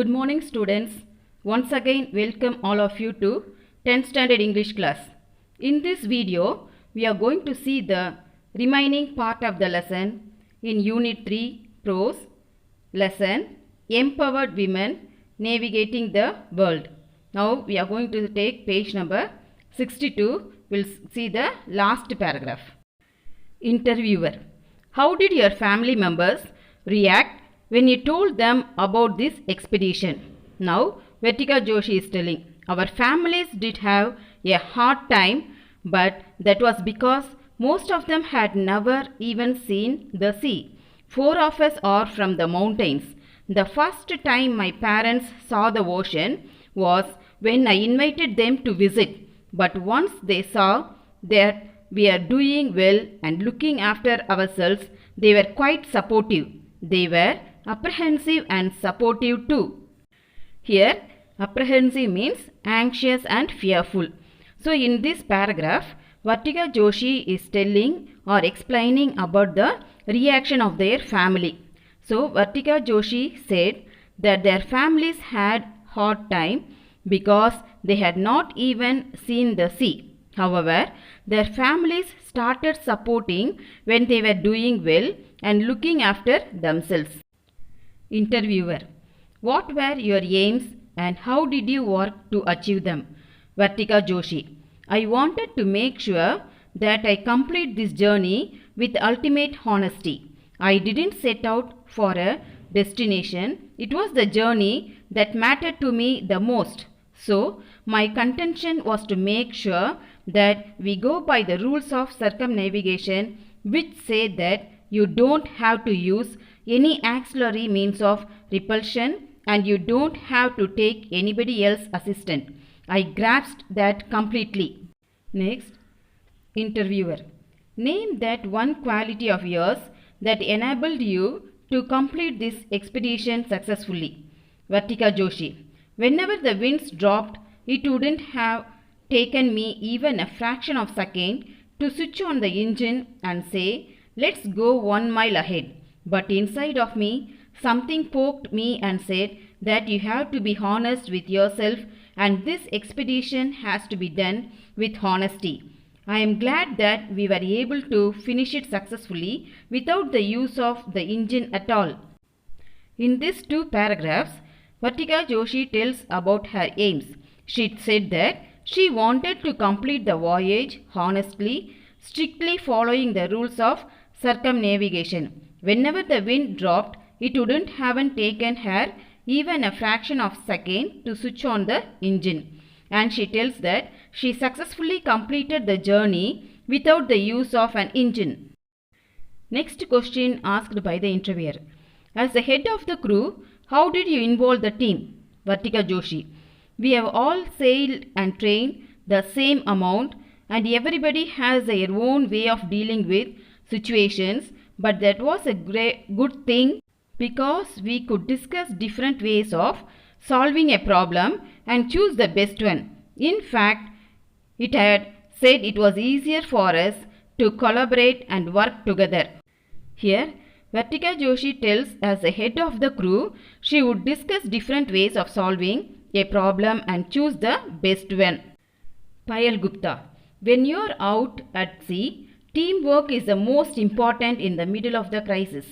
Good morning students. Once again welcome all of you to 10th standard English class. In this video we are going to see the remaining part of the lesson in Unit 3 Prose lesson Empowered Women Navigating the World. Now we are going to take page number 62. We'll see the last paragraph. Interviewer: how did your family members react when you told them about this expedition? Now Vartika Joshi is telling, our families did have a hard time, but that was because most of them had never even seen the sea. 4 of us are from the mountains. The first time my parents saw the ocean was when I invited them to visit, but once they saw that we are doing well and looking after ourselves, they were quite supportive. They were apprehensive and supportive too. Here, apprehensive means anxious and fearful. So, in this paragraph, Vartika Joshi is telling or explaining about the reaction of their family. So, Vartika Joshi said that their families had hard time because they had not even seen the sea. However, their families started supporting when they were doing well and looking after themselves. Interviewer: what were your aims and how did you work to achieve them? Vartika Joshi: I wanted to make sure that I complete this journey with ultimate honesty. I didn't set out for a destination. It was the journey that mattered to me the most. So, my contention was to make sure that we go by the rules of circumnavigation, which say that you don't have to use any auxiliary means of repulsion and you don't have to take anybody else's assistance. I grasped that completely. Next, interviewer: name that one quality of yours that enabled you to complete this expedition successfully. Vartika Joshi: whenever the winds dropped, it wouldn't have taken me even a fraction of a second to switch on the engine and say, let's go 1 mile ahead. But inside of me, something poked me and said that you have to be honest with yourself and this expedition has to be done with honesty. I am glad that we were able to finish it successfully without the use of the engine at all. In these 2 paragraphs, Vartika Joshi tells about her aims. She said that she wanted to complete the voyage honestly, strictly following the rules of circumnavigation. Whenever the wind dropped, it wouldn't have taken her even a fraction of a second to switch on the engine. And she tells that she successfully completed the journey without the use of an engine. Next question asked by the interviewer: as the head of the crew, how did you involve the team? Vartika Joshi: we have all sailed and trained the same amount and everybody has their own way of dealing with situations, but that was a good thing because we could discuss different ways of solving a problem and choose the best one. In fact, it had said it was easier for us to collaborate and work together. Here, Vartika Joshi tells as the head of the crew, she would discuss different ways of solving a problem and choose the best one. Payal Gupta: when you are out at sea, teamwork is the most important in the middle of the crisis.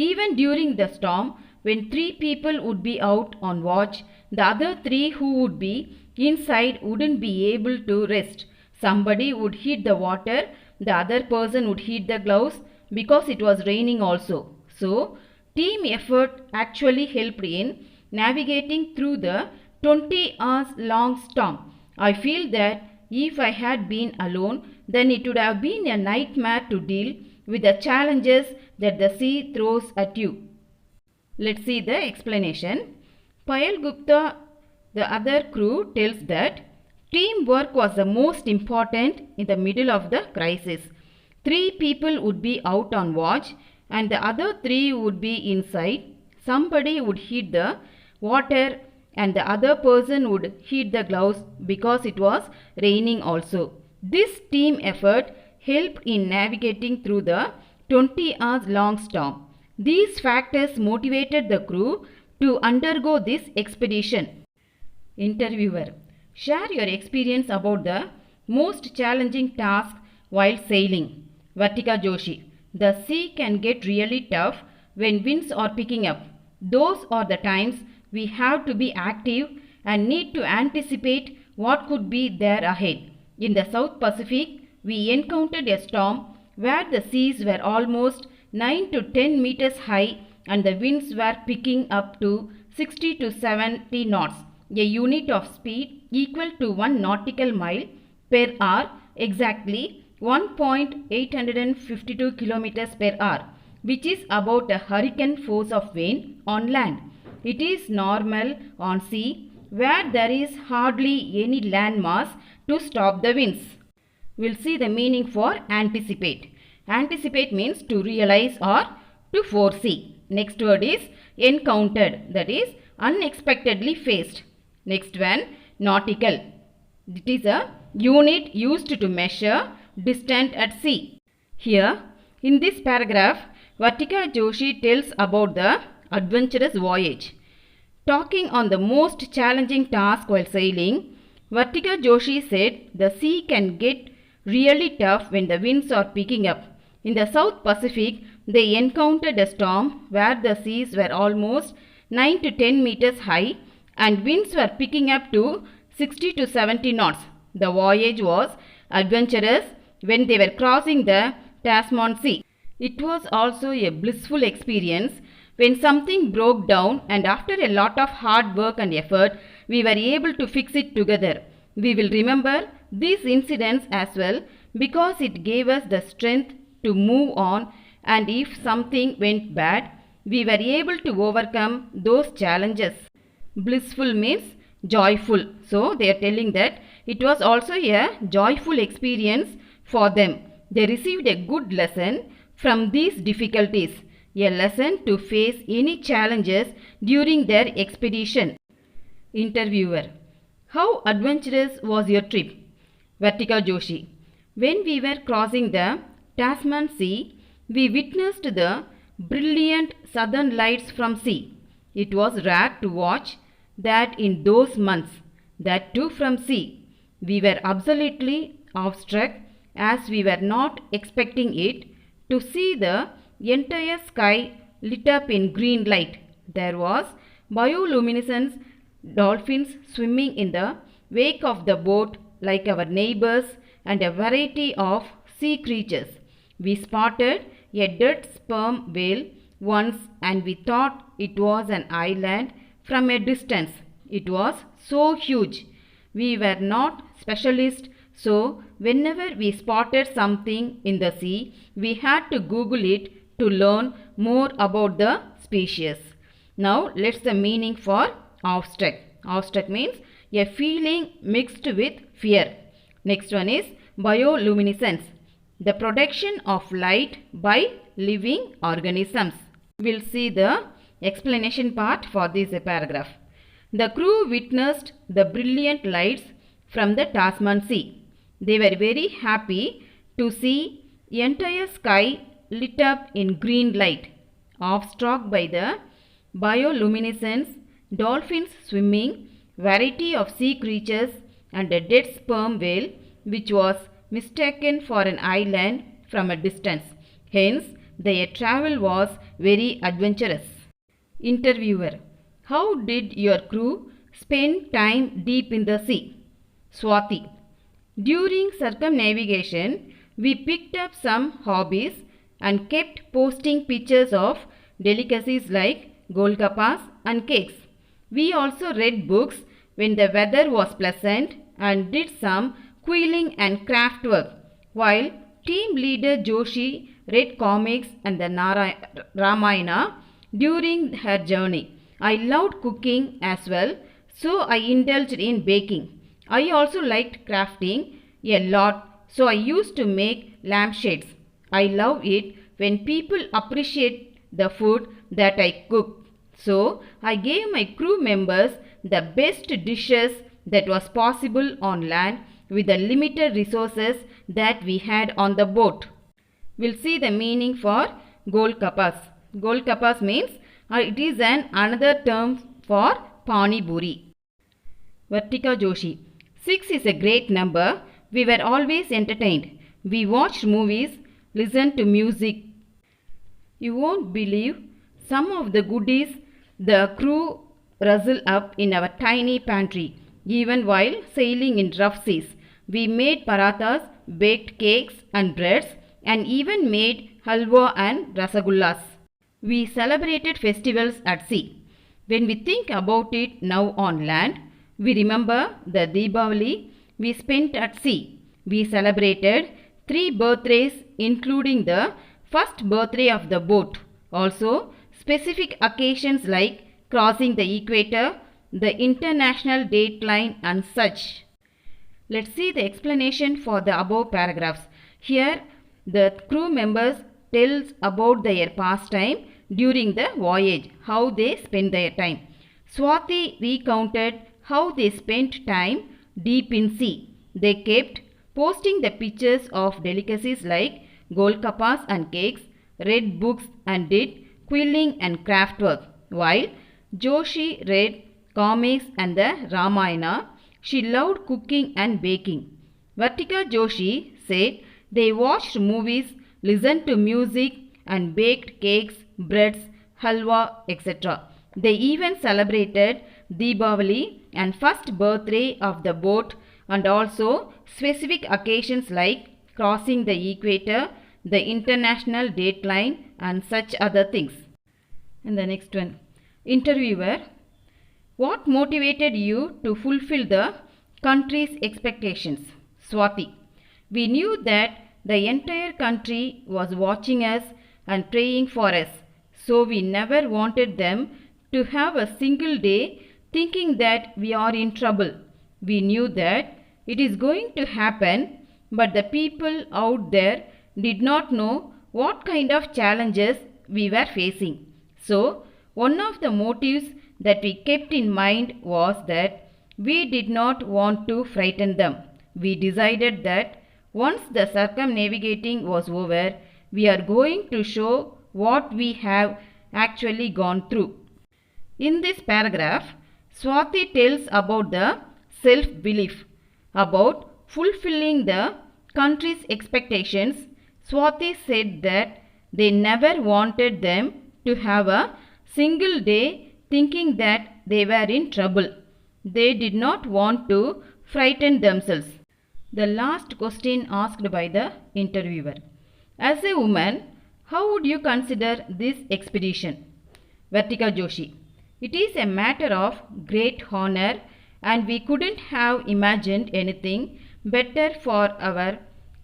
Even during the storm, when 3 people would be out on watch, the other 3 who would be inside wouldn't be able to rest. Somebody would heat the water, the other person would heat the gloves because it was raining also. So, team effort actually helped in navigating through the 20 hours long storm. I feel that if I had been alone, then it would have been a nightmare to deal with the challenges that the sea throws at you. Let's see the explanation. Payal Gupta, the other crew, tells that teamwork was the most important in the middle of the crisis. 3 people would be out on watch and the other 3 would be inside. Somebody would heat the water and the other person would heat the gloves because it was raining also. This team effort helped in navigating through the 20 hours long storm. These factors motivated the crew to undergo this expedition? Interviewer: share your experience about the most challenging task while sailing. Vartika Joshi: the sea can get really tough when winds are picking up. Those are the times we have to be active and need to anticipate what could be there ahead. In the South Pacific, we encountered a storm where the seas were almost 9 to 10 meters high and the winds were picking up to 60 to 70 knots, a unit of speed equal to 1 nautical mile per hour, exactly 1.852 kilometers per hour, which is about a hurricane force of wind on land. It is normal on sea where there is hardly any land mass to stop the winds. We'll see the meaning for anticipate. Anticipate means to realize or to foresee. Next word is encountered, that is unexpectedly faced. Next one, nautical. It is a unit used to measure distance at sea. Here, in this paragraph, Vartika Joshi tells about the adventurous voyage. Talking on the most challenging task while sailing, Vartika Joshi said the sea can get really tough when the winds are picking up. In the South Pacific, they encountered a storm where the seas were almost 9 to 10 meters high and winds were picking up to 60 to 70 knots. The voyage was adventurous when they were crossing the Tasman Sea. It was also a blissful experience when something broke down and after a lot of hard work and effort, we were able to fix it together. We will remember these incidents as well because it gave us the strength to move on, and if something went bad, we were able to overcome those challenges. Blissful means joyful. So they are telling that it was also a joyful experience for them. They received a good lesson from these difficulties, a lesson to face any challenges during their expedition. Interviewer: how adventurous was your trip? Vartika Joshi: when we were crossing the Tasman Sea, we witnessed the brilliant southern lights from sea. It was rare to watch that in those months, that too from sea. We were absolutely awestruck as we were not expecting it to see the entire sky lit up in green light. There was bioluminescence, dolphins swimming in the wake of the boat like our neighbors, and a variety of sea creatures. We spotted a dead sperm whale once and we thought it was an island from a distance. It was so huge. We were not specialists, so whenever we spotted something in the sea, we had to Google it to learn more about the species. Now let's the meaning for awestruck. Awestruck means a feeling mixed with fear. Next one is bioluminescence, the production of light by living organisms. We'll see the explanation part for this paragraph. The crew witnessed the brilliant lights from the Tasman Sea. They were very happy to see the entire sky lit up in green light. Awestruck by the bioluminescence, dolphins swimming, variety of sea creatures, and a dead sperm whale which was mistaken for an island from a distance. Hence, their travel was very adventurous. Interviewer: how did your crew spend time deep in the sea? Swati: during circumnavigation, we picked up some hobbies and kept posting pictures of delicacies like golgappas and cakes. We also read books when the weather was pleasant and did some quilling and craft work, while team leader Joshi read comics and the Ramayana during her journey. I loved cooking as well, so I indulged in baking. I also liked crafting a lot, so I used to make lampshades. I love it when people appreciate the food that I cook. So I gave my crew members the best dishes that was possible on land with the limited resources that we had on the boat. We'll see the meaning for golgappas. Golgappas means It is another term for Pani Puri. Vartika Joshi. 6 is a great number. We were always entertained. We watched movies, listened to music. You won't believe some of the goodies the crew rustled up in our tiny pantry. Even while sailing in rough seas, we made parathas, baked cakes and breads, and even made halwa and rasagullas. We celebrated festivals at sea. When we think about it now on land, we remember the Deepavali we spent at sea. We celebrated 3 birthdays including the first birthday of the boat. Also, specific occasions like crossing the equator, the international date line and such. Let's see the explanation for the above paragraphs. Here, the crew members tells about their pastime during the voyage, how they spent their time. Swati recounted how they spent time deep in sea. They kept posting the pictures of delicacies like golkappas and cakes, read books and did quilling and craft work. While Joshi read comics and the Ramayana, she loved cooking and baking. Vartika Joshi said they watched movies, listened to music and baked cakes, breads, halwa, etc. They even celebrated Deepavali and first birthday of the boat and also specific occasions like crossing the equator, the international date line and such other things. And the next one. Interviewer. What motivated you to fulfill the country's expectations? Swati. We knew that the entire country was watching us and praying for us. So we never wanted them to have a single day thinking that we are in trouble. We knew that it is going to happen, but the people out there did not know what kind of challenges we were facing. So, one of the motives that we kept in mind was that we did not want to frighten them. We decided that once the circumnavigating was over, we are going to show what we have actually gone through. In this paragraph, Swati tells about the self-belief, about fulfilling the country's expectations. Swati said that they never wanted them to have a single day thinking that they were in trouble. They did not want to frighten themselves. The last question asked by the interviewer. As a woman, how would you consider this expedition? Vartika Joshi. It is a matter of great honor and we couldn't have imagined anything better for our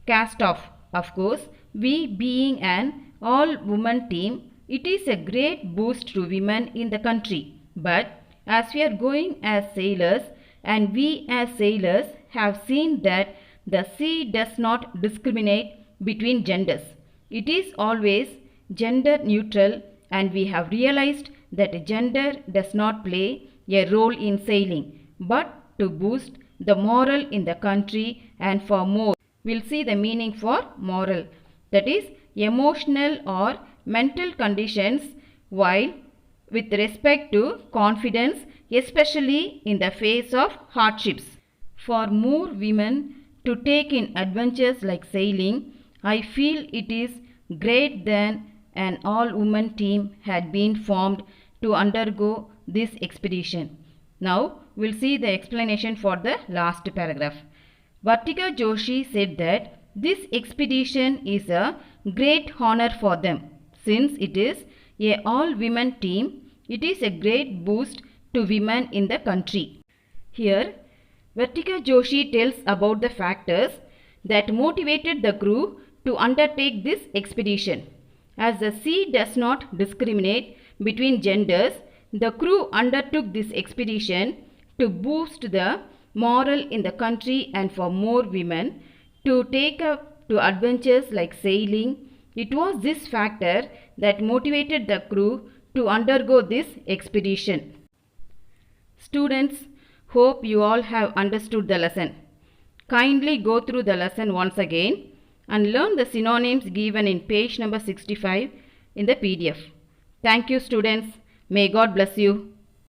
cast-off. Of course, we being an all-woman team, it is a great boost to women in the country. But as we are going as sailors and we as sailors have seen that the sea does not discriminate between genders. It is always gender neutral and we have realized that gender does not play a role in sailing but to boost the moral in the country and for more. We'll see the meaning for moral, that is emotional or mental conditions, while with respect to confidence, especially in the face of hardships. For more women to take in adventures like sailing, I feel it is great that an all-woman team had been formed to undergo this expedition. Now we'll see the explanation for the last paragraph. Vartika Joshi said that this expedition is a great honor for them. Since it is a all-women team, it is a great boost to women in the country. Here, Vartika Joshi tells about the factors that motivated the crew to undertake this expedition. As the sea does not discriminate between genders, the crew undertook this expedition to boost the moral in the country and for more women to take up to adventures like sailing. It was this factor that motivated the crew to undergo this expedition. Students, hope you all have understood the lesson. Kindly go through the lesson once again and learn the synonyms given in page number 65 in the PDF. Thank you students. May God bless you.